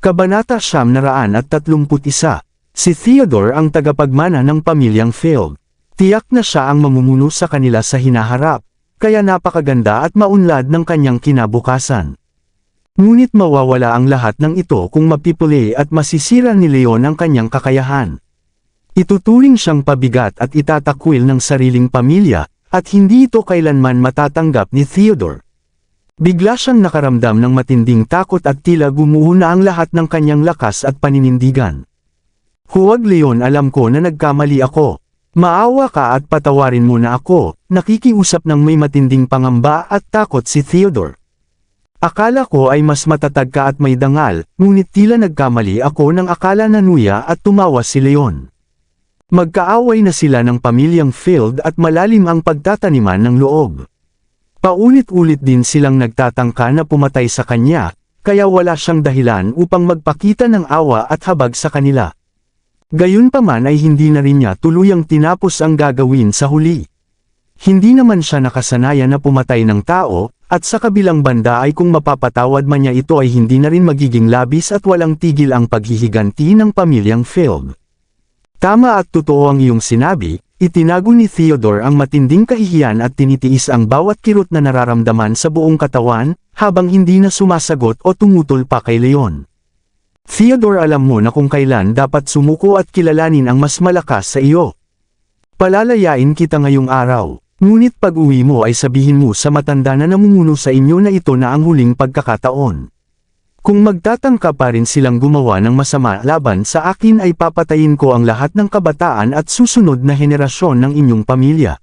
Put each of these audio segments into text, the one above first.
Kabanata 931. Si Theodore ang tagapagmana ng pamilyang Field. Tiyak na siya ang mamumuno sa kanila sa hinaharap, kaya napakaganda at maunlad ng kanyang kinabukasan. Ngunit mawawala ang lahat ng ito kung mapipuli at masisira ni Leon ang kanyang kakayahan. Ituturing siyang pabigat at itatakwil ng sariling pamilya, at hindi ito kailanman matatanggap ni Theodore. Bigla siyang nakaramdam ng matinding takot at tila gumuho na ang lahat ng kanyang lakas at paninindigan. Huwag Leon, alam ko na nagkamali ako. Maawa ka at patawarin mo na ako, nakikiusap ng may matinding pangamba at takot si Theodore. Akala ko ay mas matatag ka at may dangal, ngunit tila nagkamali ako ng akala na nuya at tumawa si Leon. Magkaaway na sila ng pamilyang Field at malalim ang pagtataniman ng loob. Paulit-ulit din silang nagtatangka na pumatay sa kanya, kaya wala siyang dahilan upang magpakita ng awa at habag sa kanila. Gayunpaman ay hindi na rin niya tuluyang tinapos ang gagawin sa huli. Hindi naman siya nakasanayan na pumatay ng tao, at sa kabilang banda ay kung mapapatawad man niya ito ay hindi na rin magiging labis at walang tigil ang paghihiganti ng pamilyang Field. Tama at totoo ang iyong sinabi. Itinago ni Theodore ang matinding kahihiyan at tinitiis ang bawat kirot na nararamdaman sa buong katawan, habang hindi na sumasagot o tumutol pa kay Leon. Theodore, alam mo na kung kailan dapat sumuko at kilalanin ang mas malakas sa iyo. Palalayain kita ngayong araw, ngunit pag-uwi mo ay sabihin mo sa matanda na namumuno sa inyo na ito na ang huling pagkakataon. Kung magtatangka pa rin silang gumawa ng masama laban sa akin ay papatayin ko ang lahat ng kabataan at susunod na henerasyon ng inyong pamilya.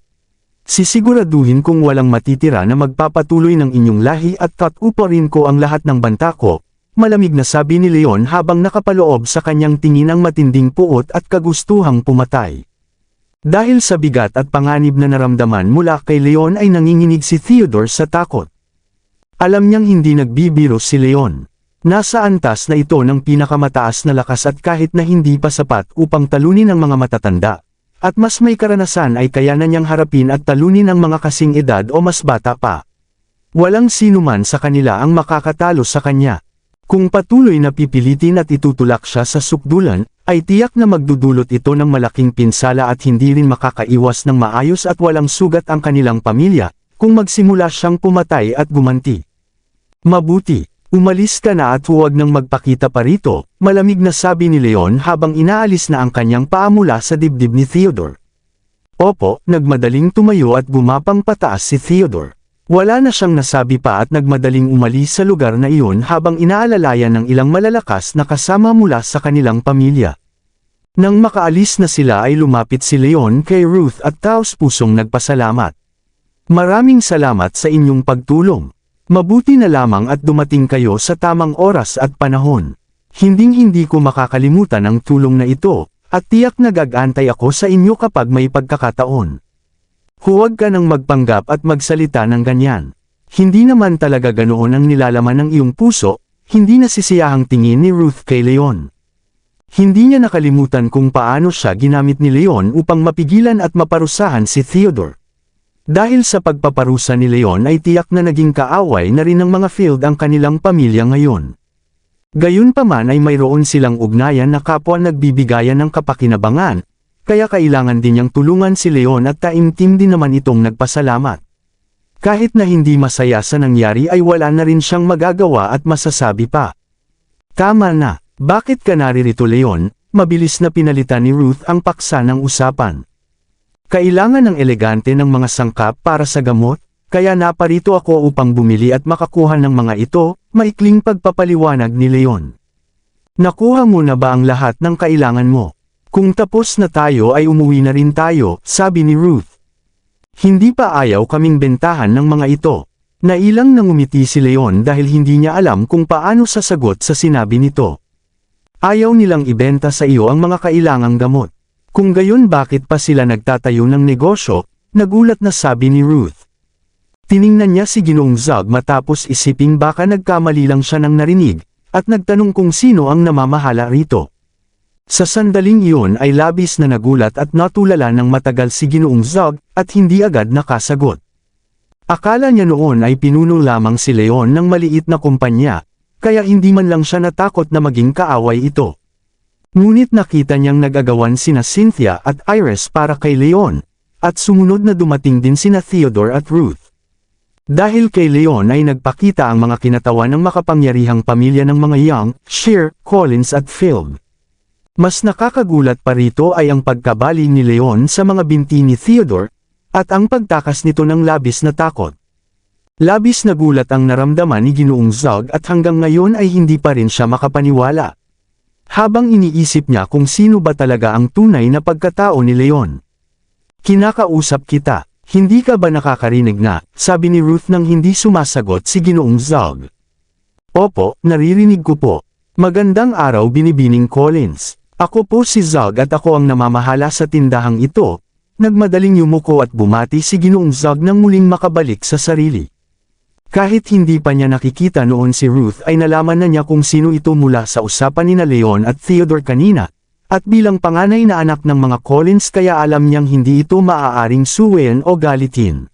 Sisiguraduhin kong walang matitira na magpapatuloy ng inyong lahi at katuparin ko ang lahat ng banta ko, malamig na sabi ni Leon habang nakapaloob sa kanyang tingin ang matinding puot at kagustuhang pumatay. Dahil sa bigat at panganib na naramdaman mula kay Leon ay nanginginig si Theodore sa takot. Alam niyang hindi nagbibiro si Leon. Nasa antas na ito ng pinakamataas na lakas at kahit na hindi pa sapat upang talunin ang mga matatanda, at mas may karanasan ay kaya na niyang harapin at talunin ang mga kasing edad o mas bata pa. Walang sinuman sa kanila ang makakatalo sa kanya. Kung patuloy na pipilitin at itutulak siya sa sukdulan, ay tiyak na magdudulot ito ng malaking pinsala at hindi rin makakaiwas ng maayos at walang sugat ang kanilang pamilya, kung magsimula siyang pumatay at gumanti. Mabuti. Umalis ka na at huwag nang magpakita pa rito, malamig na sabi ni Leon habang inaalis na ang kanyang paa mula sa dibdib ni Theodore. Opo, nagmadaling tumayo at gumapang pataas si Theodore. Wala na siyang nasabi pa at nagmadaling umalis sa lugar na iyon habang inaalalayan ng ilang malalakas na kasama mula sa kanilang pamilya. Nang makaalis na sila ay lumapit si Leon kay Ruth at taos-pusong nagpasalamat. Maraming salamat sa inyong pagtulong. Mabuti na lamang at dumating kayo sa tamang oras at panahon. Hinding-hindi ko makakalimutan ang tulong na ito, at tiyak na gag-antay ako sa inyo kapag may pagkakataon. Huwag ka nang magpanggap at magsalita ng ganyan. Hindi naman talaga ganoon ang nilalaman ng iyong puso, hindi nasisiyahang tingin ni Ruth kay Leon. Hindi niya nakalimutan kung paano siya ginamit ni Leon upang mapigilan at maparusahan si Theodore. Dahil sa pagpaparusa ni Leon ay tiyak na naging kaaway na rin ng mga Field ang kanilang pamilya ngayon. Gayunpaman ay mayroon silang ugnayan na kapwa nagbibigayan ng kapakinabangan, kaya kailangan din niyang tulungan si Leon at taimtim din naman itong nagpasalamat. Kahit na hindi masaya sa nangyari ay wala na rin siyang magagawa at masasabi pa. Tama na, bakit ka naririto Leon? Mabilis na pinalitan ni Ruth ang paksa ng usapan. Kailangan ng elegante ng mga sangkap para sa gamot, kaya naparito ako upang bumili at makakuha ng mga ito, maikling pagpapaliwanag ni Leon. Nakuha mo na ba ang lahat ng kailangan mo? Kung tapos na tayo ay umuwi na rin tayo, sabi ni Ruth. Hindi pa ayaw kaming bentahan ng mga ito. Nailang nangumiti si Leon dahil hindi niya alam kung paano sasagot sa sinabi nito. Ayaw nilang ibenta sa iyo ang mga kailangang gamot. Kung gayon bakit pa sila nagtatayo ng negosyo, nagulat na sabi ni Ruth. Tiningnan niya si Ginoong Zug matapos isiping baka nagkamali lang siya ng narinig, at nagtanong kung sino ang namamahala rito. Sa sandaling iyon ay labis na nagulat at natulala ng matagal si Ginoong Zug, at hindi agad nakasagot. Akala niya noon ay pinuno lamang si Leon ng maliit na kumpanya, kaya hindi man lang siya natakot na maging kaaway ito. Ngunit nakita niyang nag-agawan sina Cynthia at Iris para kay Leon, at sumunod na dumating din sina Theodore at Ruth. Dahil kay Leon ay nagpakita ang mga kinatawan ng makapangyarihang pamilya ng mga Young, Shear, Collins at Field. Mas nakakagulat pa rito ay ang pagkabali ni Leon sa mga binti ni Theodore, at ang pagtakas nito ng labis na takot. Labis na gulat ang naramdaman ni Ginoong Zog at hanggang ngayon ay hindi pa rin siya makapaniwala. Habang iniisip niya kung sino ba talaga ang tunay na pagkatao ni Leon. "Kinakausap kita, hindi ka ba nakakarinig na?" sabi ni Ruth nang hindi sumasagot si Ginoong Zog. "Opo, naririnig ko po. Magandang araw Binibining Collins. Ako po si Zog at ako ang namamahala sa tindahang ito." Nagmadaling yumuko at bumati si Ginoong Zog nang muling makabalik sa sarili. Kahit hindi pa niya nakikita noon si Ruth ay nalaman na niya kung sino ito mula sa usapan nina Leon at Theodore kanina, at bilang panganay na anak ng mga Collins kaya alam niyang hindi ito maaaring suwayin o galitin.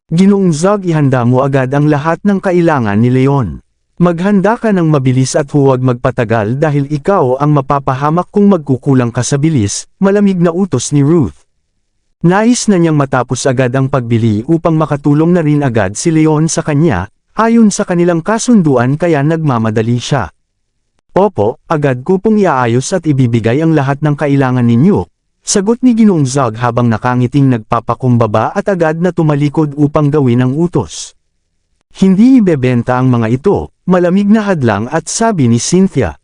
"Ginoong Zog, ihanda mo agad ang lahat ng kailangan ni Leon. Maghanda ka ng mabilis at huwag magpatagal dahil ikaw ang mapapahamak kung magkukulang ka sa bilis," malamig na utos ni Ruth. Nais na niyang matapos agad ang pagbili upang makatulong na rin agad si Leon sa kanya, ayon sa kanilang kasunduan kaya nagmamadali siya. "Opo, agad ko pong iaayos at ibibigay ang lahat ng kailangan ninyo," sagot ni Ginoong Zog habang nakangiting nagpapakumbaba at agad na tumalikod upang gawin ang utos. "Hindi ibebenta ang mga ito," malamig na hadlang at sabi ni Cynthia.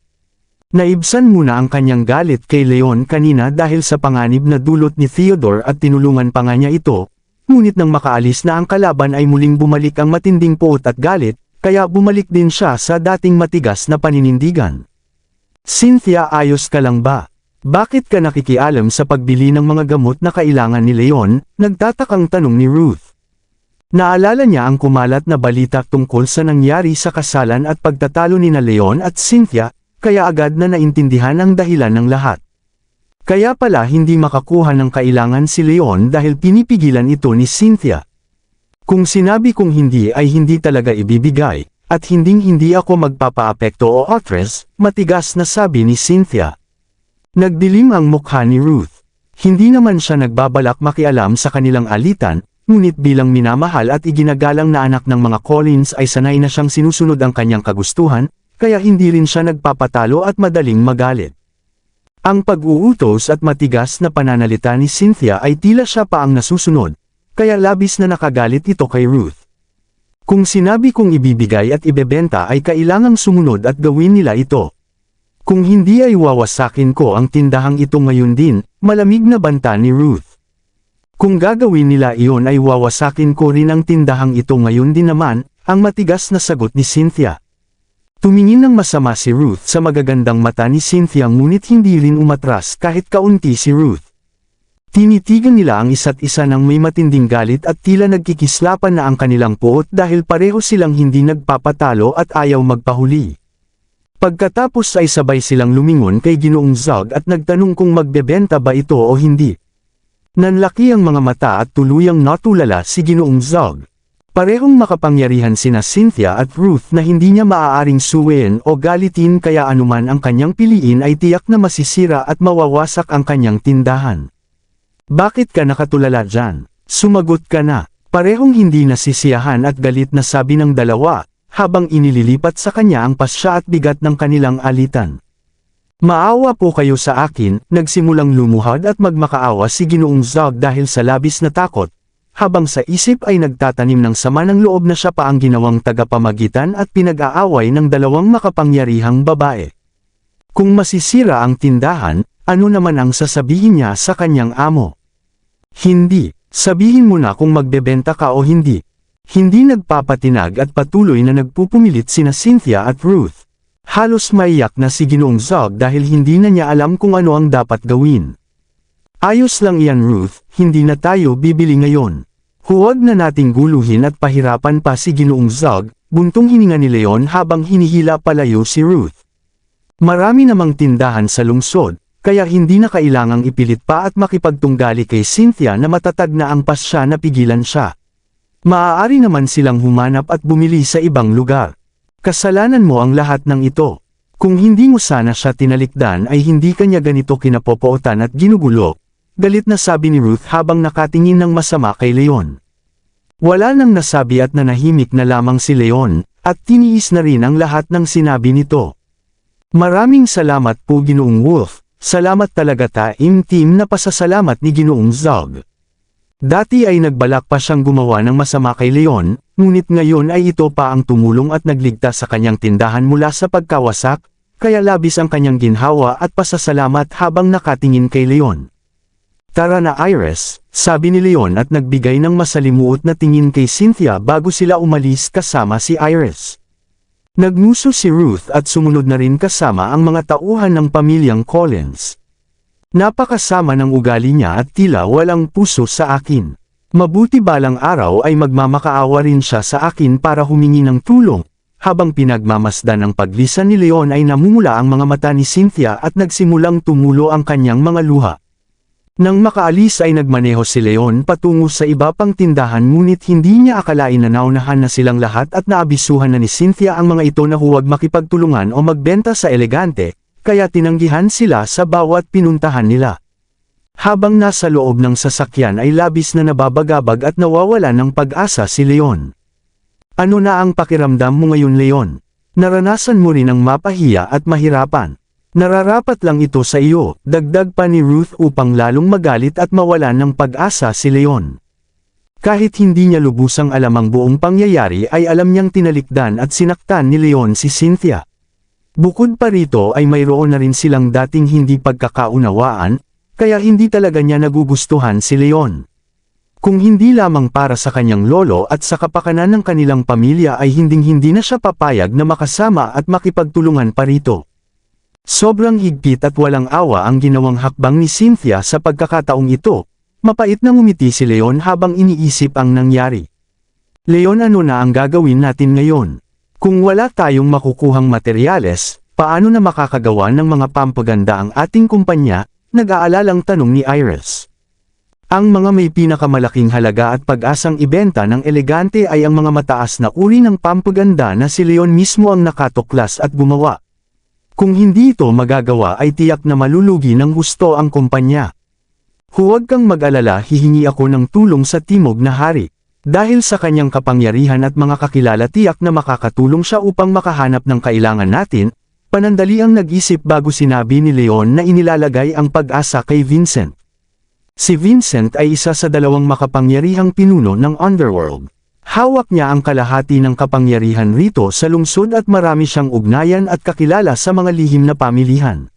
Naibsan muna ang kanyang galit kay Leon kanina dahil sa panganib na dulot ni Theodore at tinulungan pa nga niya ito, ngunit nang makaalis na ang kalaban ay muling bumalik ang matinding puot at galit, kaya bumalik din siya sa dating matigas na paninindigan. "Cynthia, ayos ka lang ba? Bakit ka nakikialam sa pagbili ng mga gamot na kailangan ni Leon?" nagtatakang tanong ni Ruth. Naalala niya ang kumalat na balita tungkol sa nangyari sa kasalan at pagtatalo ni Leon at Cynthia, kaya agad na naintindihan ang dahilan ng lahat. Kaya pala hindi makakuha ng kailangan si Leon dahil pinipigilan ito ni Cynthia. "Kung sinabi kong hindi ay hindi talaga ibibigay, at hinding-hindi ako magpapaapekto o actress," matigas na sabi ni Cynthia. Nagdilim ang mukha ni Ruth. Hindi naman siya nagbabalak makialam sa kanilang alitan, ngunit bilang minamahal at iginagalang na anak ng mga Collins ay sanay na siyang sinusunod ang kanyang kagustuhan, kaya hindi rin siya nagpapatalo at madaling magalit. Ang pag-uutos at matigas na pananalita ni Cynthia ay tila siya pa ang nasusunod, kaya labis na nakagalit ito kay Ruth. "Kung sinabi kong ibibigay at ibebenta ay kailangang sumunod at gawin nila ito. Kung hindi ay wawasakin ko ang tindahang ito ngayon din," malamig na banta ni Ruth. "Kung gagawin nila iyon ay wawasakin ko rin ang tindahang ito ngayon din naman," ang matigas na sagot ni Cynthia. Tumingin ng masama si Ruth sa magagandang mata ni Cynthia ngunit hindi rin umatras kahit kaunti si Ruth. Tinitigan nila ang isa't isa ng may matinding galit at tila nagkikislapan na ang kanilang puot dahil pareho silang hindi nagpapatalo at ayaw magpahuli. Pagkatapos ay sabay silang lumingon kay Ginoong Zog at nagtanong kung magbebenta ba ito o hindi. Nanlaki ang mga mata at tuluyang natulala si Ginoong Zog. Parehong makapangyarihan sina Cynthia at Ruth na hindi niya maaaring suwayin o galitin kaya anuman ang kanyang piliin ay tiyak na masisira at mawawasak ang kanyang tindahan. "Bakit ka nakatulala dyan? Sumagot ka na." Parehong hindi nasisiyahan at galit na sabi ng dalawa, habang inililipat sa kanya ang pasya at bigat ng kanilang alitan. "Maawa po kayo sa akin," nagsimulang lumuhad at magmakaawa si Ginoong Zog dahil sa labis na takot, habang sa isip ay nagtatanim ng sama ng loob na siya pa ang ginawang tagapamagitan at pinag-aaway ng dalawang makapangyarihang babae. Kung masisira ang tindahan, ano naman ang sasabihin niya sa kanyang amo? "Hindi, sabihin mo na kung magbebenta ka o hindi." Hindi nagpapatinag at patuloy na nagpupumilit sina Cynthia at Ruth. Halos maiyak na si Ginoong Zog dahil hindi na niya alam kung ano ang dapat gawin. "Ayos lang iyan Ruth, hindi na tayo bibili ngayon. Huwag na nating guluhin at pahirapan pa si Ginoong Zog," buntong hininga ni Leon habang hinihila palayo si Ruth. Marami namang tindahan sa lungsod, kaya hindi na kailangang ipilit pa at makipagtunggali kay Cynthia na matatag na ang pasya na pigilan siya. Maaari naman silang humanap at bumili sa ibang lugar. Kasalanan mo ang lahat ng ito. Kung hindi mo sana siya tinalikdan ay hindi kanya ganito kinapopootan at ginugulo, galit na sabi ni Ruth habang nakatingin ng masama kay Leon. Wala nang nasabi at nanahimik na lamang si Leon, at tiniis na rin ang lahat ng sinabi nito. Maraming salamat po Ginoong Wolf, salamat talaga team na pasasalamat ni Ginoong Zog. Dati ay nagbalak pa siyang gumawa ng masama kay Leon, ngunit ngayon ay ito pa ang tumulong at nagligtas sa kanyang tindahan mula sa pagkawasak, kaya labis ang kanyang ginhawa at pasasalamat habang nakatingin kay Leon. Tara na Iris, sabi ni Leon at nagbigay ng masalimuot na tingin kay Cynthia bago sila umalis kasama si Iris. Nagnuso si Ruth at sumunod na rin kasama ang mga tauhan ng pamilyang Collins. Napakasama ng ugali niya at tila walang puso sa akin. Mabuti balang araw ay magmamakaawa rin siya sa akin para humingi ng tulong. Habang pinagmamasdan ng paglisan ni Leon ay namumula ang mga mata ni Cynthia at nagsimulang tumulo ang kanyang mga luha. Nang makaalis ay nagmaneho si Leon patungo sa iba pang tindahan ngunit hindi niya akalain na naunahan na silang lahat at naabisuhan na ni Cynthia ang mga ito na huwag makipagtulungan o magbenta sa elegante. Kaya tinanggihan sila sa bawat pinuntahan nila. Habang nasa loob ng sasakyan ay labis na nababagabag at nawawala ng pag-asa si Leon. Ano na ang pakiramdam mo ngayon Leon? Naranasan mo rin ang mapahiya at mahirapan. Nararapat lang ito sa iyo, dagdag pa ni Ruth upang lalong magalit at mawalan ng pag-asa si Leon. Kahit hindi niya lubusang alam ang buong pangyayari ay alam niyang tinalikdan at sinaktan ni Leon si Cynthia. Bukod pa rito ay mayroon na rin silang dating hindi pagkakaunawaan, kaya hindi talaga niya nagugustuhan si Leon. Kung hindi lamang para sa kanyang lolo at sa kapakanan ng kanilang pamilya ay hinding-hindi na siya papayag na makasama at makipagtulungan pa rito. Sobrang higpit at walang awa ang ginawang hakbang ni Cynthia sa pagkakataong ito, mapait na ngumiti si Leon habang iniisip ang nangyari. Leon, ano na ang gagawin natin ngayon? Kung wala tayong makukuhang materyales, paano na makakagawa ng mga pampaganda ang ating kumpanya? Nag-aalalang tanong ni Iris. Ang mga may pinakamalaking halaga at pag-asang ibenta ng elegante ay ang mga mataas na uri ng pampaganda na si Leon mismo ang nakatuklas at gumawa. Kung hindi ito magagawa ay tiyak na malulugi ng gusto ang kumpanya. Huwag kang mag-alala, hihingi ako ng tulong sa Timog na Hari. Dahil sa kanyang kapangyarihan at mga kakilala tiyak na makakatulong siya upang makahanap ng kailangan natin, panandali ang nag-isip bago sinabi ni Leon na inilalagay ang pag-asa kay Vincent. Si Vincent ay isa sa dalawang makapangyarihang pinuno ng Underworld. Hawak niya ang kalahati ng kapangyarihan rito sa lungsod at marami siyang ugnayan at kakilala sa mga lihim na pamilihan.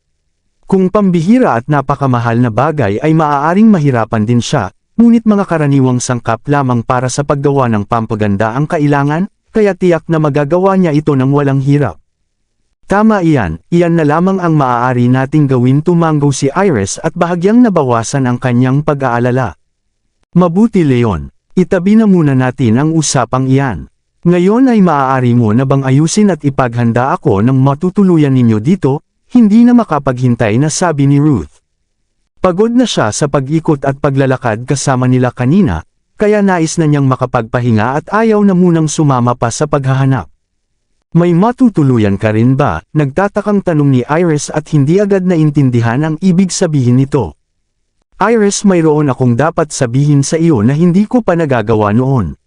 Kung pambihira at napakamahal na bagay ay maaaring mahirapan din siya, ngunit mga karaniwang sangkap lamang para sa paggawa ng pampaganda ang kailangan, kaya tiyak na magagawa niya ito ng walang hirap. Tama iyan na lamang ang maaari nating gawin, tumanggo si Iris at bahagyang nabawasan ang kanyang pag-aalala. Mabuti Leon, itabi na muna natin ang usapang iyan. Ngayon ay maaari mo na bang ayusin at ipaghanda ako ng matutuluyan ninyo dito, hindi na makapaghintay na sabi ni Ruth. Pagod na siya sa pag-ikot at paglalakad kasama nila kanina, kaya nais na niyang makapagpahinga at ayaw na munang sumama pa sa paghahanap. May matutuluyan ka rin ba? Nagtatakang tanong ni Iris at hindi agad naintindihan ang ibig sabihin nito. Iris, mayroon akong dapat sabihin sa iyo na hindi ko pa nagagawa noon.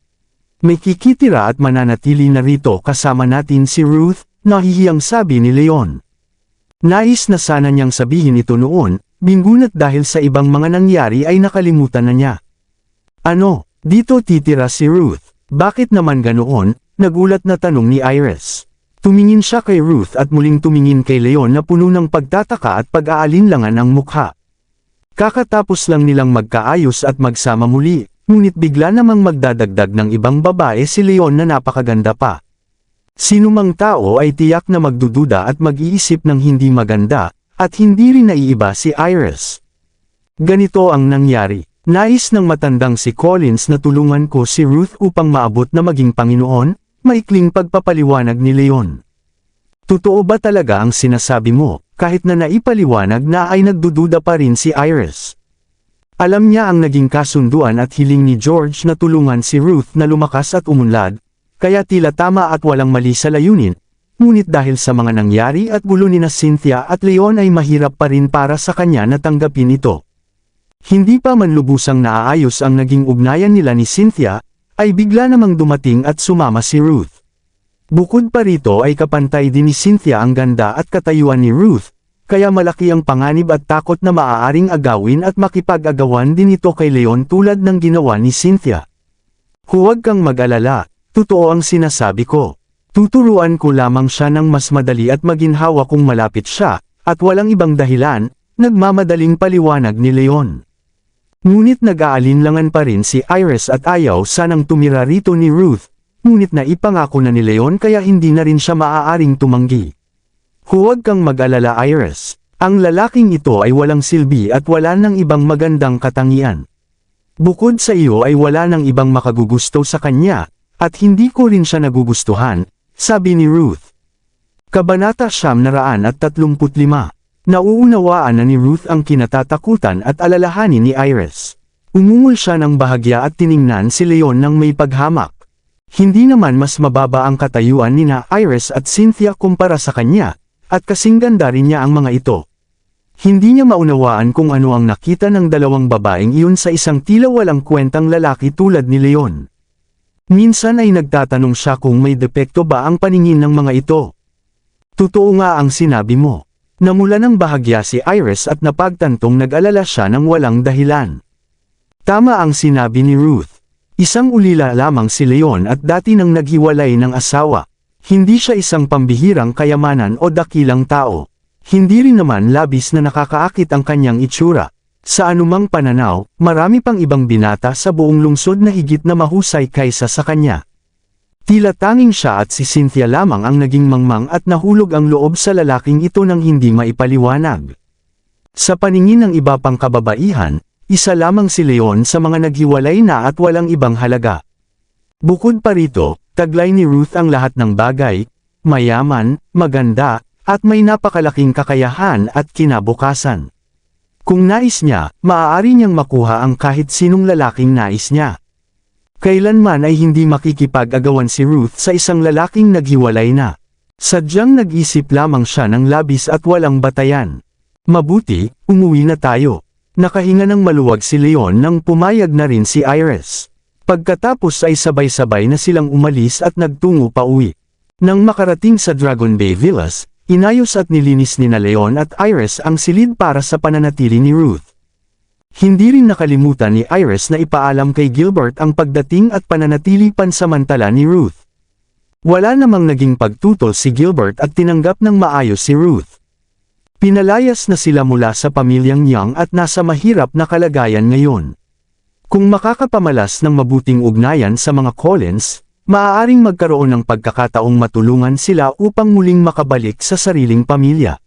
May kikitira at mananatili na rito kasama natin si Ruth, nahihiyang sabi ni Leon. Nais na sana niyang sabihin ito noon, bingunat dahil sa ibang mga nangyari ay nakalimutan na niya. Ano, dito titira si Ruth? Bakit naman ganoon? Nagulat na tanong ni Iris. Tumingin siya kay Ruth at muling tumingin kay Leon na puno ng pagtataka at pag-aalinlangan ang mukha. Kakatapos lang nilang magkaayos at magsama muli, ngunit bigla namang magdadagdag ng ibang babae si Leon na napakaganda pa. Sinumang tao ay tiyak na magdududa at mag-iisip ng hindi maganda, at hindi rin naiiba si Iris. Ganito ang nangyari. Nais ng matandang si Collins na tulungan ko si Ruth upang maabot na maging Panginoon, maikling pagpapaliwanag ni Leon. Totoo ba talaga ang sinasabi mo, kahit na naipaliwanag na ay nagdududa pa rin si Iris? Alam niya ang naging kasunduan at hiling ni George na tulungan si Ruth na lumakas at umunlad, kaya tila tama at walang mali sa layunin, ngunit dahil sa mga nangyari at gulo ni Cynthia at Leon ay mahirap pa rin para sa kanya na tanggapin ito. Hindi pa man lubusang naaayos ang naging ugnayan nila ni Cynthia, ay bigla namang dumating at sumama si Ruth. Bukod pa rito ay kapantay din ni Cynthia ang ganda at katayuan ni Ruth, kaya malaki ang panganib at takot na maaaring agawin at makipag-agawan din ito kay Leon tulad ng ginawa ni Cynthia. Huwag kang mag-alala, totoo ang sinasabi ko. Tuturuan ko lamang siya ng mas madali at maginhawa kung malapit siya, at walang ibang dahilan, nagmamadaling paliwanag ni Leon. Ngunit nag-aalinlangan pa rin si Iris at ayaw sanang tumira rito ni Ruth, ngunit naipangako na ni Leon kaya hindi na rin siya maaaring tumanggi. Huwag kang mag-alala Iris, ang lalaking ito ay walang silbi at wala ng ibang magandang katangian. Bukod sa iyo ay wala ng ibang makagugusto sa kanya, at hindi ko rin siya nagugustuhan, sabi ni Ruth. Kabanata 935. Nauunawaan na ni Ruth ang kinatatakutan at alalahanin ni Iris. Umungol siya ng bahagya at tiningnan si Leon ng may paghamak. Hindi naman mas mababa ang katayuan nina Iris at Cynthia kumpara sa kanya, at kasing ganda rin niya ang mga ito. Hindi niya maunawaan kung ano ang nakita ng dalawang babaeng iyon sa isang tila walang kwentang lalaki tulad ni Leon. Minsan ay nagtatanong siya kung may depekto ba ang paningin ng mga ito. Totoo nga ang sinabi mo. Namula ng bahagya si Iris at napagtantong nag-alala siya ng walang dahilan. Tama ang sinabi ni Ruth. Isang ulila lamang si Leon at dati nang naghiwalay ng asawa. Hindi siya isang pambihirang kayamanan o dakilang tao. Hindi rin naman labis na nakakaakit ang kanyang itsura. Sa anumang pananaw, marami pang ibang binata sa buong lungsod na higit na mahusay kaysa sa kanya. Tila tanging siya at si Cynthia lamang ang naging mangmang at nahulog ang loob sa lalaking ito nang hindi maipaliwanag. Sa paningin ng iba pang kababaihan, isa lamang si Leon sa mga naghiwalay na at walang ibang halaga. Bukod pa rito, taglay ni Ruth ang lahat ng bagay, mayaman, maganda, at may napakalaking kakayahan at kinabukasan. Kung nais niya, maaari niyang makuha ang kahit sinong lalaking nais niya. Kailanman ay hindi makikipag-agawan si Ruth sa isang lalaking naghiwalay na. Sadyang nag-isip lamang siya ng labis at walang batayan. Mabuti, umuwi na tayo. Nakahinga ng maluwag si Leon nang pumayag na rin si Iris. Pagkatapos ay sabay-sabay na silang umalis at nagtungo pa uwi. Nang makarating sa Dragon Bay Villas, inayos at nilinis ni na Leon at Iris ang silid para sa pananatili ni Ruth. Hindi rin nakalimutan ni Iris na ipaalam kay Gilbert ang pagdating at pananatili pansamantala ni Ruth. Wala namang naging pagtutol si Gilbert at tinanggap ng maayos si Ruth. Pinalayas na sila mula sa pamilyang Young at nasa mahirap na kalagayan ngayon. Kung makakapamalas ng mabuting ugnayan sa mga Collins, maaaring magkaroon ng pagkakataong matulungan sila upang muling makabalik sa sariling pamilya.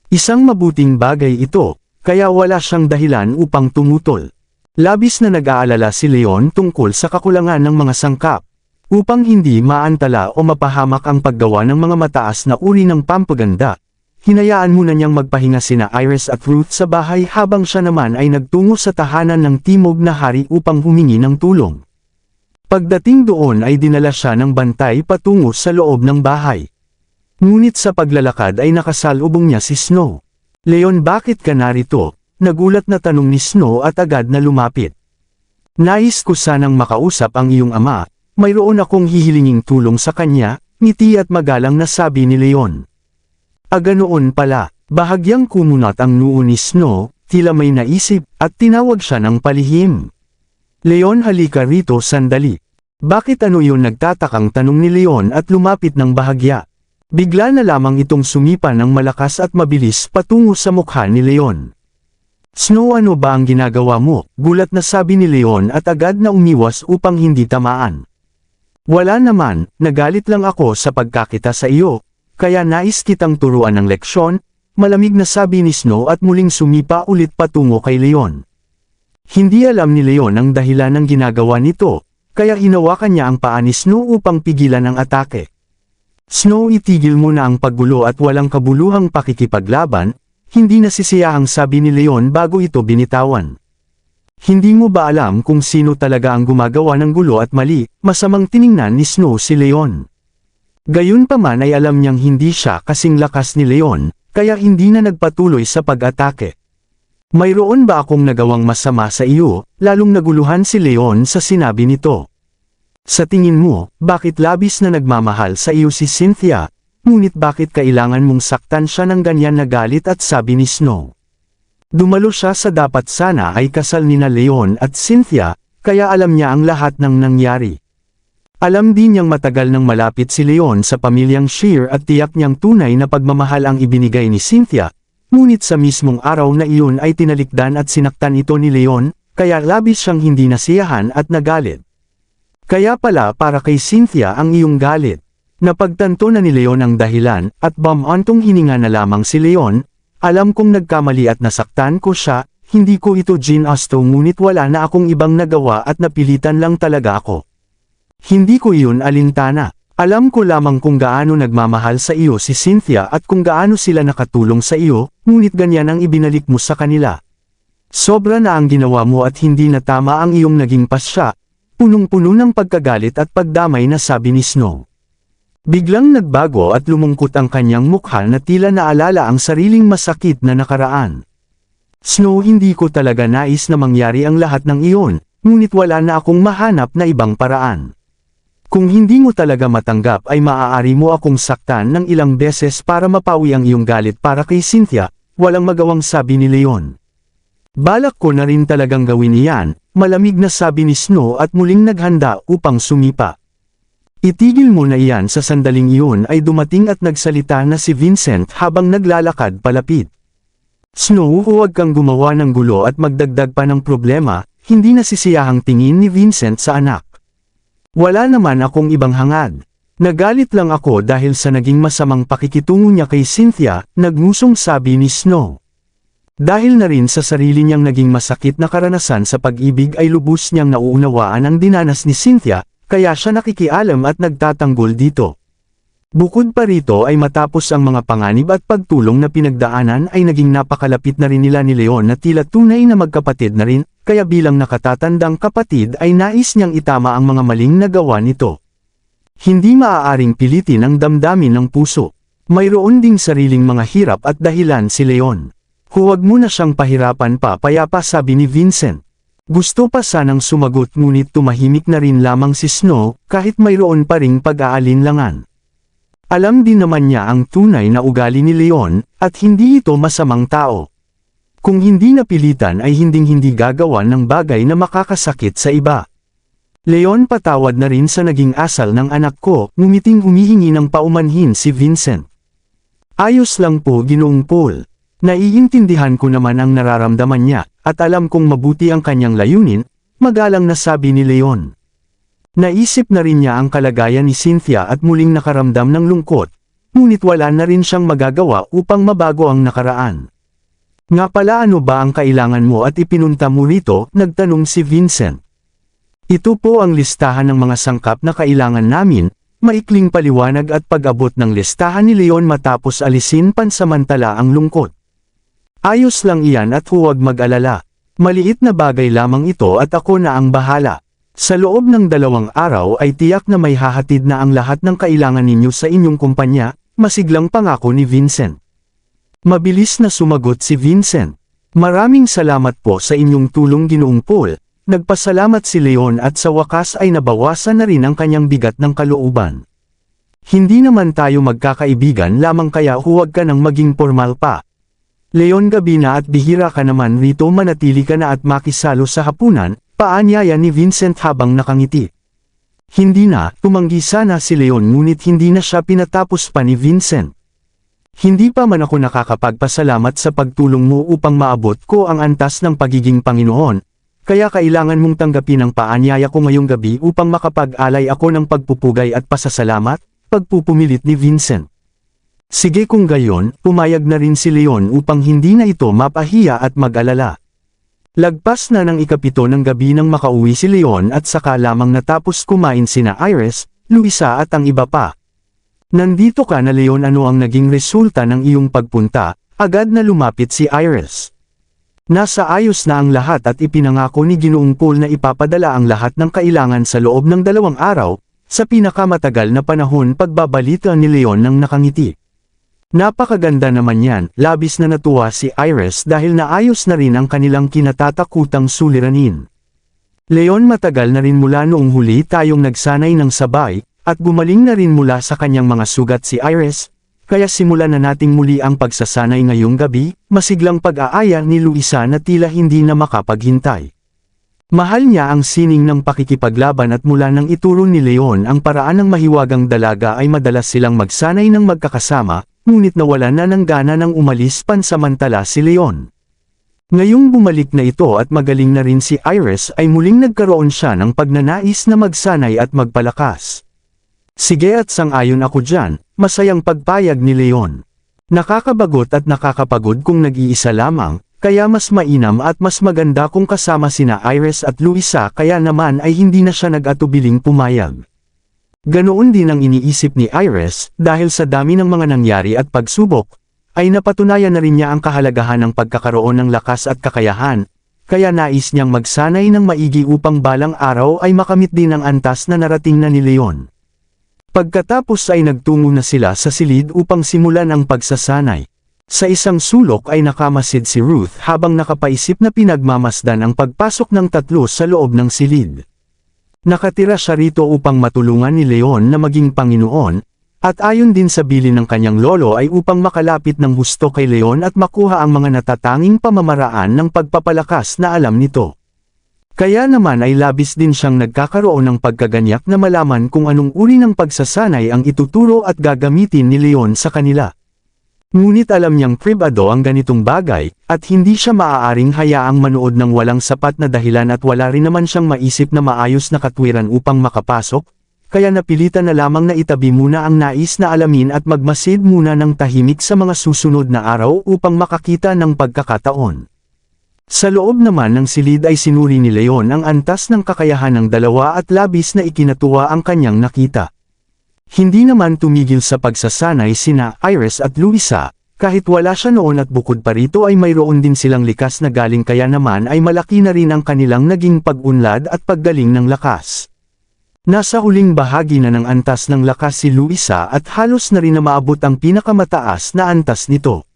Isang mabuting bagay ito, kaya wala siyang dahilan upang tumutol. Labis na nag-aalala si Leon tungkol sa kakulangan ng mga sangkap. Upang hindi maantala o mapahamak ang paggawa ng mga mataas na uri ng pampaganda, hinayaan muna niyang magpahinga sina Iris at Ruth sa bahay habang siya naman ay nagtungo sa tahanan ng Timog na Hari upang humingi ng tulong. Pagdating doon ay dinala siya ng bantay patungo sa loob ng bahay. Ngunit sa paglalakad ay nakasalubong niya si Snow. Leon, bakit ka narito? Nagulat na tanong ni Snow at agad na lumapit. Nais ko sanang makausap ang iyong ama, mayroon akong hihilinging tulong sa kanya, ngiti at magalang na sabi ni Leon. Ganoon pala, bahagyang kumunat ang noo ni Snow, tila may naisip, at tinawag siya ng palihim. Leon, halika rito sandali. Bakit ano yun, nagtatakang tanong ni Leon at lumapit ng bahagya. Bigla na lamang itong sumipa ng malakas at mabilis patungo sa mukha ni Leon. Snow, ano ba ang ginagawa mo? Gulat na sabi ni Leon at agad na umiwas upang hindi tamaan. Wala naman, nagalit lang ako sa pagkakita sa iyo, kaya nais kitang turuan ng leksyon, malamig na sabi ni Snow at muling sumipa ulit patungo kay Leon. Hindi alam ni Leon ang dahilan ng ginagawa nito, kaya hinawakan niya ang paa ni Snow upang pigilan ang atake. Snow, itigil mo na ang paggulo at walang kabuluhang pakikipaglaban, hindi nasisiyahang sabi ni Leon bago ito binitawan. Hindi mo ba alam kung sino talaga ang gumagawa ng gulo at mali? Masamang tiningnan ni Snow si Leon. Gayunpaman ay alam niyang hindi siya kasing lakas ni Leon, kaya hindi na nagpatuloy sa pag-atake. Mayroon ba akong nagawang masama sa iyo? Lalong naguluhan si Leon sa sinabi nito. Sa tingin mo, bakit labis na nagmamahal sa iyo si Cynthia, ngunit bakit kailangan mong saktan siya ng ganyan na galit at sabi ni Snow? Dumalo siya sa dapat sana ay kasal nina Leon at Cynthia, kaya alam niya ang lahat ng nangyari. Alam din niyang matagal nang malapit si Leon sa pamilyang Shear at tiyak niyang tunay na pagmamahal ang ibinigay ni Cynthia, ngunit sa mismong araw na iyon ay tinalikdan at sinaktan ito ni Leon, kaya labis siyang hindi nasiyahan at nagalit. Kaya pala para kay Cynthia ang iyong galit. Napagtanto na ni Leon ang dahilan, at bamantong hininga na lamang si Leon, alam kong nagkamali at nasaktan ko siya, hindi ko ito ginasto ngunit wala na akong ibang nagawa at napilitan lang talaga ako. Hindi ko iyon alintana. Alam ko lamang kung gaano nagmamahal sa iyo si Cynthia at kung gaano sila nakatulong sa iyo, ngunit ganyan ang ibinalik mo sa kanila. Sobra na ang ginawa mo at hindi na tama ang iyong naging pasya, punong-puno ng pagkagalit at pagdamay na sabi ni Snow. Biglang nagbago at lumungkot ang kanyang mukha na tila naalala ang sariling masakit na nakaraan. Snow, hindi ko talaga nais na mangyari ang lahat ng iyon, ngunit wala na akong mahanap na ibang paraan. Kung hindi mo talaga matanggap ay maaari mo akong saktan ng ilang beses para mapawi ang iyong galit para kay Cynthia, walang magawang sabi ni Leon. Balak ko na rin talagang gawin iyan, malamig na sabi ni Snow at muling naghanda upang sumipa. Itigil mo na iyan sa sandaling iyon ay dumating at nagsalita na si Vincent habang naglalakad palapit. Snow, huwag kang gumawa ng gulo at magdagdag pa ng problema, hindi nasisiyahang tingin ni Vincent sa anak. Wala naman akong ibang hangad. Nagalit lang ako dahil sa naging masamang pakikitungo niya kay Cynthia, nagmusong sabi ni Snow. Dahil na rin sa sarili niyang naging masakit na karanasan sa pag-ibig ay lubos niyang nauunawaan ang dinanas ni Cynthia, kaya siya nakikialam at nagtatanggol dito. Bukod pa rito ay matapos ang mga panganib at pagtulong na pinagdaanan ay naging napakalapit na rin nila ni Leon na tila tunay na magkapatid na rin, kaya bilang nakatatandang kapatid ay nais niyang itama ang mga maling nagawa nito. Hindi maaaring pilitin ang damdamin ng puso. Mayroon ding sariling mga hirap at dahilan si Leon. Huwag mo na siyang pahirapan pa, payapa sabi ni Vincent. Gusto pa sanang sumagot ngunit tumahimik na rin lamang si Snow kahit mayroon pa ring pag-aalinlangan. Alam din naman niya ang tunay na ugali ni Leon at hindi ito masamang tao. Kung hindi napilitan ay hinding-hindi gagawa ng bagay na makakasakit sa iba. Leon, patawad na rin sa naging asal ng anak ko, ngumiting humihingi ng paumanhin si Vincent. Ayos lang po, Ginoong Paul. Naiintindihan ko naman ang nararamdaman niya, at alam kong mabuti ang kanyang layunin, magalang na sabi ni Leon. Naisip na rin niya ang kalagayan ni Cynthia at muling nakaramdam ng lungkot, ngunit wala na rin siyang magagawa upang mabago ang nakaraan. Nga pala, ano ba ang kailangan mo at ipinunta mo rito? Nagtanong si Vincent. Ito po ang listahan ng mga sangkap na kailangan namin, maikling paliwanag at pag-abot ng listahan ni Leon matapos alisin pansamantala ang lungkot. Ayos lang iyan at huwag mag-alala. Maliit na bagay lamang ito at ako na ang bahala. Sa loob ng 2 araw ay tiyak na may hahatid na ang lahat ng kailangan ninyo sa inyong kumpanya, masiglang pangako ni Vincent. Mabilis na sumagot si Vincent. Maraming salamat po sa inyong tulong, Ginoong Paul. Nagpasalamat si Leon at sa wakas ay nabawasan na rin ang kanyang bigat ng kalooban. Hindi naman tayo magkakaibigan lamang kaya huwag ka nang maging formal pa. Leon, gabi na at bihira ka naman rito, manatili ka na at makisalo sa hapunan, paanyaya ni Vincent habang nakangiti. Hindi na, tumanggi sana si Leon ngunit hindi na siya pinatapos pa ni Vincent. Hindi pa man ako nakakapagpasalamat sa pagtulong mo upang maabot ko ang antas ng pagiging Panginoon, kaya kailangan mong tanggapin ang paanyaya ko ngayong gabi upang makapag-alay ako ng pagpupugay at pasasalamat, pagpupumilit ni Vincent. Sige, kung gayon, pumayag na rin si Leon upang hindi na ito mapahiya at mag-alala. Lagpas na ng 7 ng gabi nang makauwi si Leon at saka lamang natapos kumain sina Iris, Luisa at ang iba pa. Nandito ka na, Leon, ano ang naging resulta ng iyong pagpunta? Agad na lumapit si Iris. Nasa ayos na ang lahat at ipinangako ni Ginoong Paul na ipapadala ang lahat ng kailangan sa loob ng 2 araw, sa pinakamatagal na panahon pagbabalita ni Leon ng nakangiti. Napakaganda naman yan, labis na natuwa si Iris dahil naayos na rin ang kanilang kinatatakutang suliranin. Leon, matagal na rin mula noong huli tayong nagsanay ng sabay, at gumaling na rin mula sa kanyang mga sugat si Iris, kaya simulan na nating muli ang pagsasanay ngayong gabi, masiglang pag-aaya ni Luisa na tila hindi na makapaghintay. Mahal niya ang sining ng pakikipaglaban at mula nang ituro ni Leon ang paraan ng mahiwagang dalaga ay madalas silang magsanay ng magkakasama, ngunit nawalan na ng gana nang umalis pansamantala si Leon. Ngayong bumalik na ito at magaling na rin si Iris ay muling nagkaroon siya ng pagnanais na magsanay at magpalakas. Sige at sang-ayon ako dyan, masayang pagpayag ni Leon. Nakakabagot at nakakapagod kung nag-iisa lamang, kaya mas mainam at mas maganda kung kasama sina Iris at Luisa, kaya naman ay hindi na siya nag-atubiling pumayag. Ganoon din ang iniisip ni Iris, dahil sa dami ng mga nangyari at pagsubok, ay napatunayan na rin niya ang kahalagahan ng pagkakaroon ng lakas at kakayahan, kaya nais niyang magsanay ng maigi upang balang araw ay makamit din ang antas na narating na ni Leon. Pagkatapos ay nagtungo na sila sa silid upang simulan ang pagsasanay. Sa isang sulok ay nakamasid si Ruth habang nakapaisip na pinagmamasdan ang pagpasok ng tatlo sa loob ng silid. Nakatira siya rito upang matulungan ni Leon na maging Panginoon, at ayon din sa bilin ng kanyang lolo ay upang makalapit ng husto kay Leon at makuha ang mga natatanging pamamaraan ng pagpapalakas na alam nito. Kaya naman ay labis din siyang nagkakaroon ng pagkaganyak na malaman kung anong uri ng pagsasanay ang ituturo at gagamitin ni Leon sa kanila. Ngunit alam niyang pribado ang ganitong bagay, at hindi siya maaaring hayaang manood ng walang sapat na dahilan at wala rin naman siyang maisip na maayos na katwiran upang makapasok, kaya napilitan na lamang na itabi muna ang nais na alamin at magmasid muna ng tahimik sa mga susunod na araw upang makakita ng pagkakataon. Sa loob naman ng silid ay sinuri ni Leon ang antas ng kakayahan ng dalawa at labis na ikinatuwa ang kanyang nakita. Hindi naman tumigil sa pagsasanay sina Iris at Luisa, kahit wala siya noon at bukod pa rito ay mayroon din silang likas na galing, kaya naman ay malaki na rin ang kanilang naging pag-unlad at paggaling ng lakas. Nasa huling bahagi na ng antas ng lakas si Luisa at halos na rin na maabot ang pinakamataas na antas nito.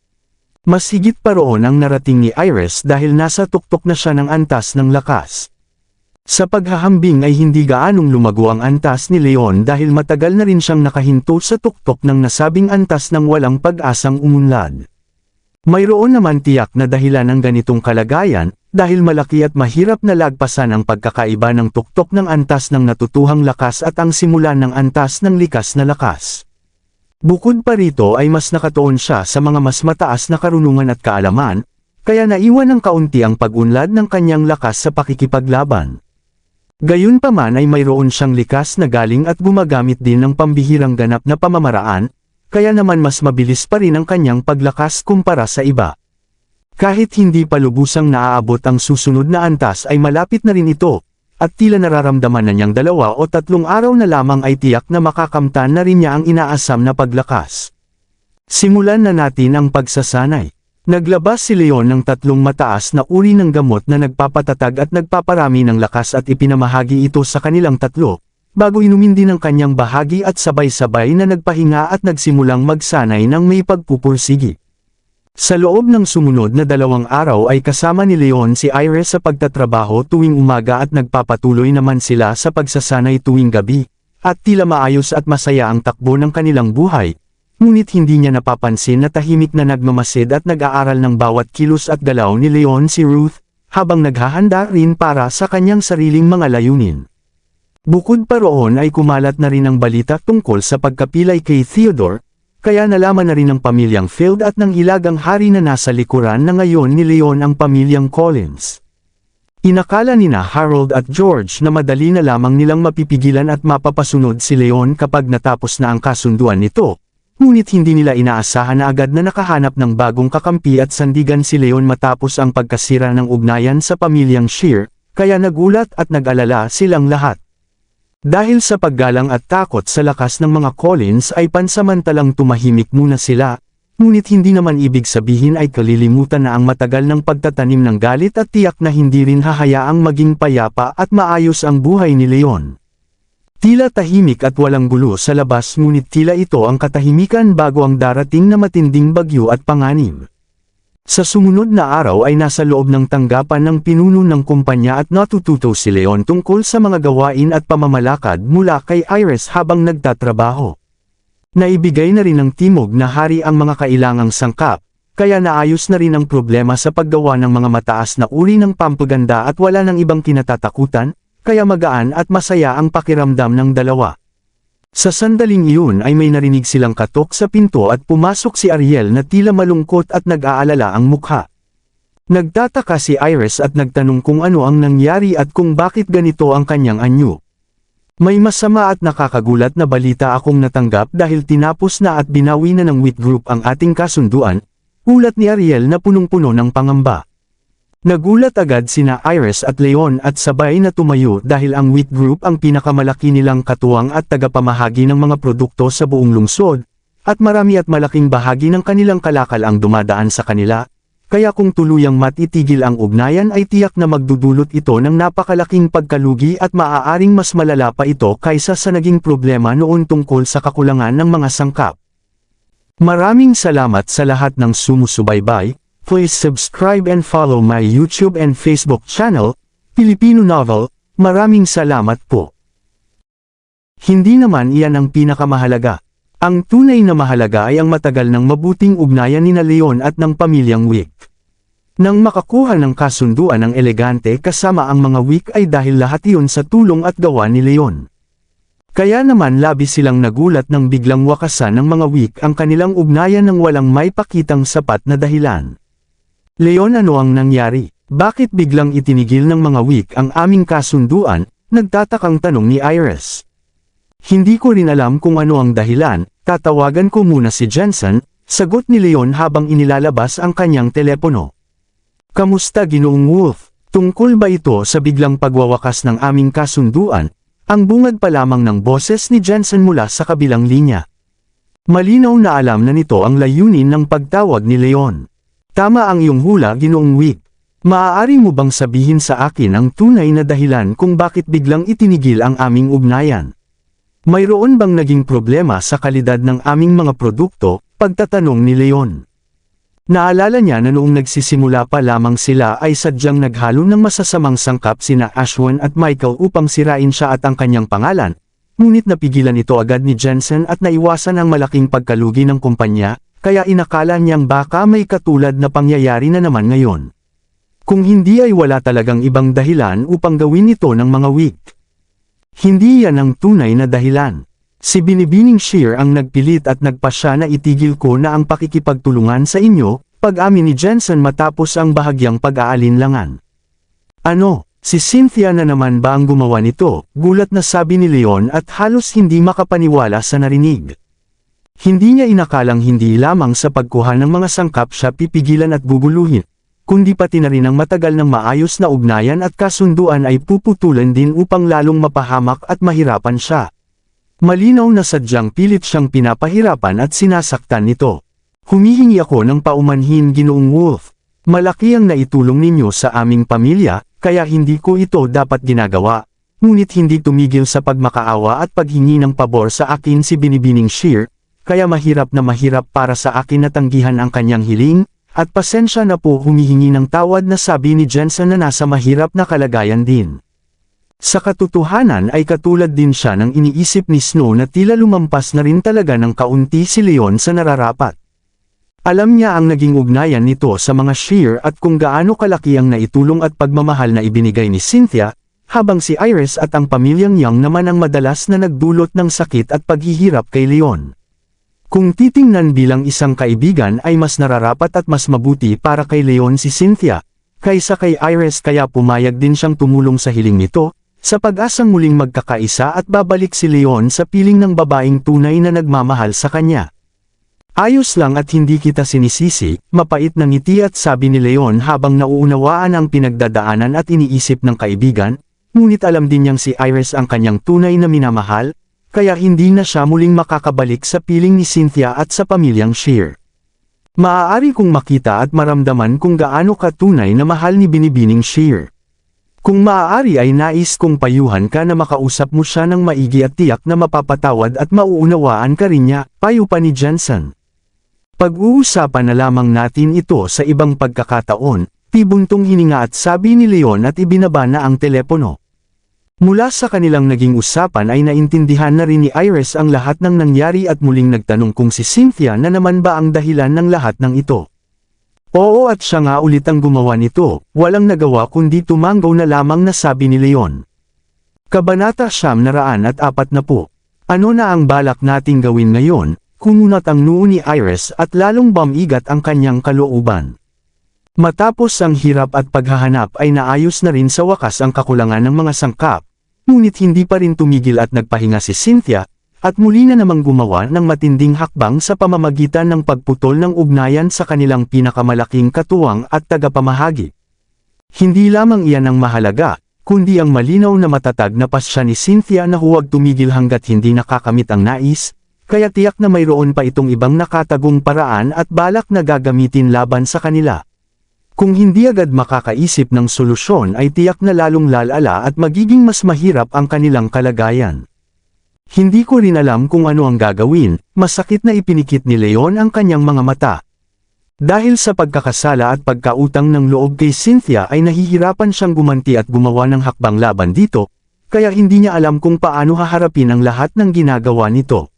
Mas higit pa roon ang narating ni Iris dahil nasa tuktok na siya ng antas ng lakas. Sa paghahambing ay hindi gaanong lumago ang antas ni Leon dahil matagal na rin siyang nakahinto sa tuktok ng nasabing antas ng walang pag-asang umunlad. Mayroon naman tiyak na dahilan ng ganitong kalagayan, dahil malaki at mahirap na lagpasan ang pagkakaiba ng tuktok ng antas ng natutuhang lakas at ang simulan ng antas ng likas na lakas. Bukod pa rito ay mas nakatuon siya sa mga mas mataas na karunungan at kaalaman, kaya naiwan ng kaunti ang pag-unlad ng kanyang lakas sa pakikipaglaban. Gayunpaman ay mayroon siyang likas na galing at gumagamit din ng pambihirang ganap na pamamaraan, kaya naman mas mabilis pa rin ang kanyang paglakas kumpara sa iba. Kahit hindi pa lubusang naaabot ang susunod na antas ay malapit na rin ito, at tila nararamdaman na niyang 2 o 3 araw na lamang ay tiyak na makakamtan na rin niya ang inaasam na paglakas. Simulan na natin ang pagsasanay. Naglabas si Leon ng 3 mataas na uri ng gamot na nagpapatatag at nagpaparami ng lakas at ipinamahagi ito sa kanilang 3, bago inumin din ang kanyang bahagi at sabay-sabay na nagpahinga at nagsimulang magsanay ng may pagpupursigi. Sa loob ng sumunod na 2 araw ay kasama ni Leon si Iris sa pagtatrabaho tuwing umaga at nagpapatuloy naman sila sa pagsasanay tuwing gabi, at tila maayos at masaya ang takbo ng kanilang buhay. Ngunit hindi niya napapansin na tahimik na nagmamasid at nag-aaral ng bawat kilos at galaw ni Leon si Ruth, habang naghahanda rin para sa kanyang sariling mga layunin. Bukod pa roon ay kumalat na rin ang balita tungkol sa pagkapilay kay Theodore, kaya nalaman na rin ng pamilyang Field at ng ilagang hari na nasa likuran na ngayon ni Leon ang pamilyang Collins. Inakala nina Harold at George na madali na lamang nilang mapipigilan at mapapasunod si Leon kapag natapos na ang kasunduan nito. Ngunit hindi nila inaasahan na agad na nakahanap ng bagong kakampi at sandigan si Leon matapos ang pagkasira ng ugnayan sa pamilyang Shear, kaya nagulat at nag-alala silang lahat. Dahil sa paggalang at takot sa lakas ng mga Collins ay pansamantalang tumahimik muna sila, ngunit hindi naman ibig sabihin ay kalilimutan na ang matagal ng pagtatanim ng galit at tiyak na hindi rin hahayaang maging payapa at maayos ang buhay ni Leon. Tila tahimik at walang gulo sa labas ngunit tila ito ang katahimikan bago ang darating na matinding bagyo at panganib. Sa sumunod na araw ay nasa loob ng tanggapan ng pinuno ng kumpanya at natututo si Leon tungkol sa mga gawain at pamamalakad mula kay Iris habang nagtatrabaho. Naibigay na rin ng Timog na hari ang mga kailangang sangkap, kaya naayos na rin ang problema sa paggawa ng mga mataas na uri ng pampaganda at wala ng ibang kinatatakutan, kaya magaan at masaya ang pakiramdam ng dalawa. Sa sandaling iyon ay may narinig silang katok sa pinto at pumasok si Ariel na tila malungkot at nag-aalala ang mukha. Nagtataka si Iris at nagtanong kung ano ang nangyari at kung bakit ganito ang kanyang anyo. May masama at nakakagulat na balita akong natanggap dahil tinapos na at binawi na ng Wheat Group ang ating kasunduan, ulat ni Ariel na punong-puno ng pangamba. Nagulat agad sina Iris at Leon at sabay na tumayo dahil ang Wheat Group ang pinakamalaki nilang katuwang at tagapamahagi ng mga produkto sa buong lungsod, at marami at malaking bahagi ng kanilang kalakal ang dumadaan sa kanila, kaya kung tuluyang matitigil ang ugnayan ay tiyak na magdudulot ito ng napakalaking pagkalugi at maaaring mas malala pa ito kaysa sa naging problema noon tungkol sa kakulangan ng mga sangkap. Maraming salamat sa lahat ng sumusubaybay. Please subscribe and follow my YouTube and Facebook channel, Filipino Novel. Maraming salamat po. Hindi naman iyan ang pinakamahalaga. Ang tunay na mahalaga ay ang matagal ng mabuting ugnayan nina Leon at ng pamilyang Wick. Nang makakuha ng kasunduan ng elegante kasama ang mga Wick ay dahil lahat iyon sa tulong at gawa ni Leon. Kaya naman labis silang nagulat nang biglang wakasan ng mga Wick ang kanilang ugnayan nang walang may pakitang sapat na dahilan. Leon, ano ang nangyari? Bakit biglang itinigil ng mga Wick ang aming kasunduan? Nagtatakang tanong ni Iris. Hindi ko rin alam kung ano ang dahilan, tatawagan ko muna si Jensen, sagot ni Leon habang inilalabas ang kanyang telepono. Kamusta Ginoong Wolf? Tungkol ba ito sa biglang pagwawakas ng aming kasunduan? Ang bungad pa lamang ng boses ni Jensen mula sa kabilang linya. Malinaw na alam na nito ang layunin ng pagtawag ni Leon. Tama ang iyong hula Ginoong Wick. Maaari mo bang sabihin sa akin ang tunay na dahilan kung bakit biglang itinigil ang aming ugnayan? Mayroon bang naging problema sa kalidad ng aming mga produkto? Pagtatanong ni Leon. Naalala niya na noong nagsisimula pa lamang sila ay sadyang naghalo ng masasamang sangkap sina Ashwin at Michael upang sirain siya at ang kanyang pangalan, ngunit napigilan ito agad ni Jensen at naiwasan ang malaking pagkalugi ng kumpanya, kaya inakala niyang baka may katulad na pangyayari na naman ngayon. Kung hindi ay wala talagang ibang dahilan upang gawin ito ng mga Wick. Hindi yan ang tunay na dahilan. Si Binibining Shear ang nagpilit at nagpasya na itigil ko na ang pakikipagtulungan sa inyo, pag-amin ni Jensen matapos ang bahagyang pag-aalinlangan. Ano, si Cynthia na naman ba ang gumawa nito? Gulat na sabi ni Leon at halos hindi makapaniwala sa narinig. Hindi niya inakalang hindi lamang sa pagkuha ng mga sangkap siya pipigilan at guguluhin, kundi pati na rin ang matagal ng maayos na ugnayan at kasunduan ay puputulan din upang lalong mapahamak at mahirapan siya. Malinaw na sadyang pilit siyang pinapahirapan at sinasaktan nito. Humihingi ako ng paumanhin Ginoong Wolf. Malaki ang naitulong ninyo sa aming pamilya, kaya hindi ko ito dapat ginagawa. Ngunit hindi tumigil sa pagmakaawa at paghingi ng pabor sa akin si Binibining Shear, kaya mahirap para sa akin na tanggihan ang kanyang hiling, at pasensya na po humihingi ng tawad na sabi ni Jensen na nasa mahirap na kalagayan din. Sa katotohanan ay katulad din siya ng iniisip ni Snow na tila lumampas na rin talaga ng kaunti si Leon sa nararapat. Alam niya ang naging ugnayan nito sa mga Shear at kung gaano kalaki ang naitulong at pagmamahal na ibinigay ni Cynthia, habang si Iris at ang pamilyang Young naman ang madalas na nagdulot ng sakit at paghihirap kay Leon. Kung titingnan bilang isang kaibigan ay mas nararapat at mas mabuti para kay Leon si Cynthia, kaysa kay Iris kaya pumayag din siyang tumulong sa hiling nito, sa pag-asang muling magkakaisa at babalik si Leon sa piling ng babaeng tunay na nagmamahal sa kanya. Ayos lang at hindi kita sinisisi, mapait na ngiti at sabi ni Leon habang nauunawaan ang pinagdadaanan at iniisip ng kaibigan, ngunit alam din niyang si Iris ang kanyang tunay na minamahal, kaya hindi na siya muling makakabalik sa piling ni Cynthia at sa pamilyang Shear. Maaari kong makita at maramdaman kung gaano katunay na mahal ni Binibining Shear. Kung maaari ay nais kong payuhan ka na makausap mo siya ng maigi at tiyak na mapapatawad at mauunawaan ka rin niya, payo pa ni Jensen. Pag-uusapan na lamang natin ito sa ibang pagkakataon, tibuntong hininga at sabi ni Leon at ibinaba na ang telepono. Mula sa kanilang naging usapan ay naintindihan na rin ni Iris ang lahat ng nangyari at muling nagtanong kung si Cynthia na naman ba ang dahilan ng lahat ng ito. Oo at siya nga ulit ang gumawa nito, walang nagawa kundi tumanggaw na lamang na sabi ni Leon. Kabanata 904. Ano na ang balak nating gawin ngayon, kumunat ang noo ni Iris at lalong bumigat ang kanyang kalooban. Matapos ang hirap at paghahanap ay naayos na rin sa wakas ang kakulangan ng mga sangkap, ngunit hindi pa rin tumigil at nagpahinga si Cynthia, at muli na namang gumawa ng matinding hakbang sa pamamagitan ng pagputol ng ugnayan sa kanilang pinakamalaking katuwang at tagapamahagi. Hindi lamang iyan ang mahalaga, kundi ang malinaw na matatag na pasya ni Cynthia na huwag tumigil hanggat hindi nakakamit ang nais, kaya tiyak na mayroon pa itong ibang nakatagong paraan at balak na gagamitin laban sa kanila. Kung hindi agad makakaisip ng solusyon ay tiyak na lalong lalala at magiging mas mahirap ang kanilang kalagayan. Hindi ko rin alam kung ano ang gagawin, masakit na ipinikit ni Leon ang kanyang mga mata. Dahil sa pagkakasala at pagkautang ng loob kay Cynthia ay nahihirapan siyang gumanti at gumawa ng hakbang laban dito, kaya hindi niya alam kung paano haharapin ang lahat ng ginagawa nito.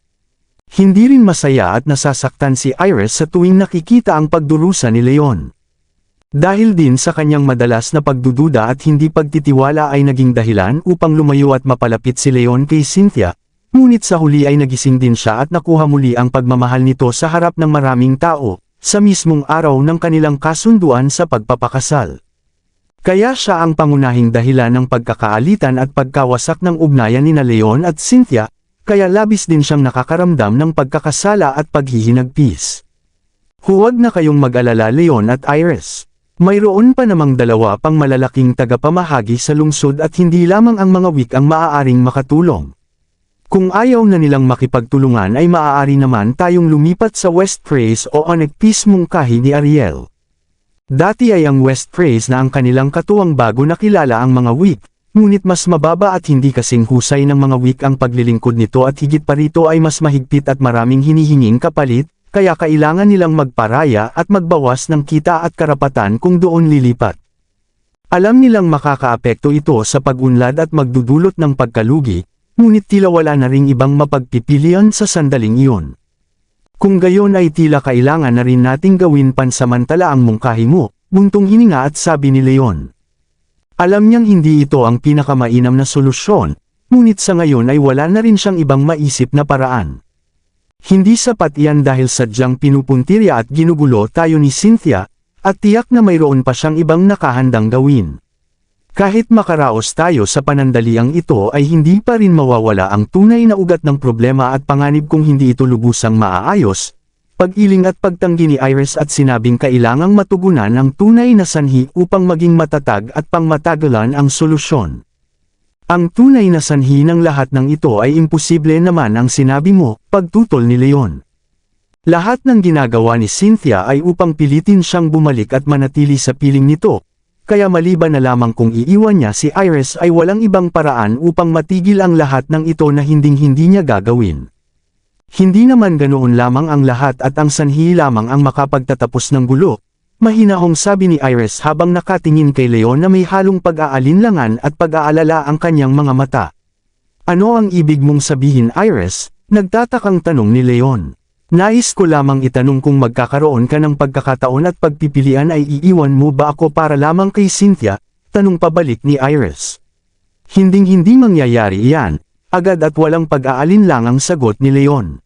Hindi rin masaya at nasasaktan si Iris sa tuwing nakikita ang pagdurusa ni Leon. Dahil din sa kanyang madalas na pagdududa at hindi pagtitiwala ay naging dahilan upang lumayo at mapalapit si Leon kay Cynthia, ngunit sa huli ay nagising din siya at nakuha muli ang pagmamahal nito sa harap ng maraming tao, sa mismong araw ng kanilang kasunduan sa pagpapakasal. Kaya siya ang pangunahing dahilan ng pagkakaalitan at pagkawasak ng ugnayan ni Leon at Cynthia, kaya labis din siyang nakakaramdam ng pagkakasala at paghihinagpis. Huwag na kayong mag-alala Leon at Iris. Mayroon pa namang dalawa pang malalaking tagapamahagi sa lungsod at hindi lamang ang mga wik ang maaaring makatulong. Kung ayaw na nilang makipagtulungan ay maaari naman tayong lumipat sa West Praise o Onekpis mungkahi ni Ariel. Dati ay ang West Praise na ang kanilang katuwang bago nakilala ang mga wik, ngunit mas mababa at hindi kasing husay ng mga wik ang paglilingkod nito at higit pa rito ay mas mahigpit at maraming hinihinging kapalit, kaya kailangan nilang magparaya at magbawas ng kita at karapatan kung doon lilipat. Alam nilang makakaapekto ito sa pag-unlad at magdudulot ng pagkalugi, ngunit tila wala na ring ibang mapagpipilian sa sandaling iyon. Kung gayon ay tila kailangan na rin nating gawin pansamantala ang mungkahi mo, buntong hininga at sabi ni Leon. Alam niyang hindi ito ang pinakamainam na solusyon, ngunit sa ngayon ay wala na rin siyang ibang maisip na paraan. Hindi sapat iyan dahil sadyang pinupuntirya at ginugulo tayo ni Cynthia, at tiyak na mayroon pa siyang ibang nakahandang gawin. Kahit makaraos tayo sa panandaliang ito ay hindi pa rin mawawala ang tunay na ugat ng problema at panganib kung hindi ito lubusang maaayos, pag-iling at pagtanggi ni Iris at sinabing kailangang matugunan ang tunay na sanhi upang maging matatag at pangmatagalan ang solusyon. Ang tunay na sanhi ng lahat ng ito ay imposible naman ang sinabi mo, pagtutol ni Leon. Lahat ng ginagawa ni Cynthia ay upang pilitin siyang bumalik at manatili sa piling nito. Kaya maliban na lamang kung iiwan niya si Iris ay walang ibang paraan upang matigil ang lahat ng ito na hinding-hindi niya gagawin. Hindi naman ganoon lamang ang lahat at ang sanhi lamang ang makapagtatapos ng gulo, mahinahong sabi ni Iris habang nakatingin kay Leon na may halong pag-aalinlangan at pag-aalala ang kanyang mga mata. Ano ang ibig mong sabihin Iris? Nagtatakang tanong ni Leon. Nais ko lamang itanong kung magkakaroon ka ng pagkakataon at pagpipilian ay iiwan mo ba ako para lamang kay Cynthia, tanong pabalik ni Iris. Hinding-hindi mangyayari iyan, agad at walang pag-aalinlangang sagot ni Leon.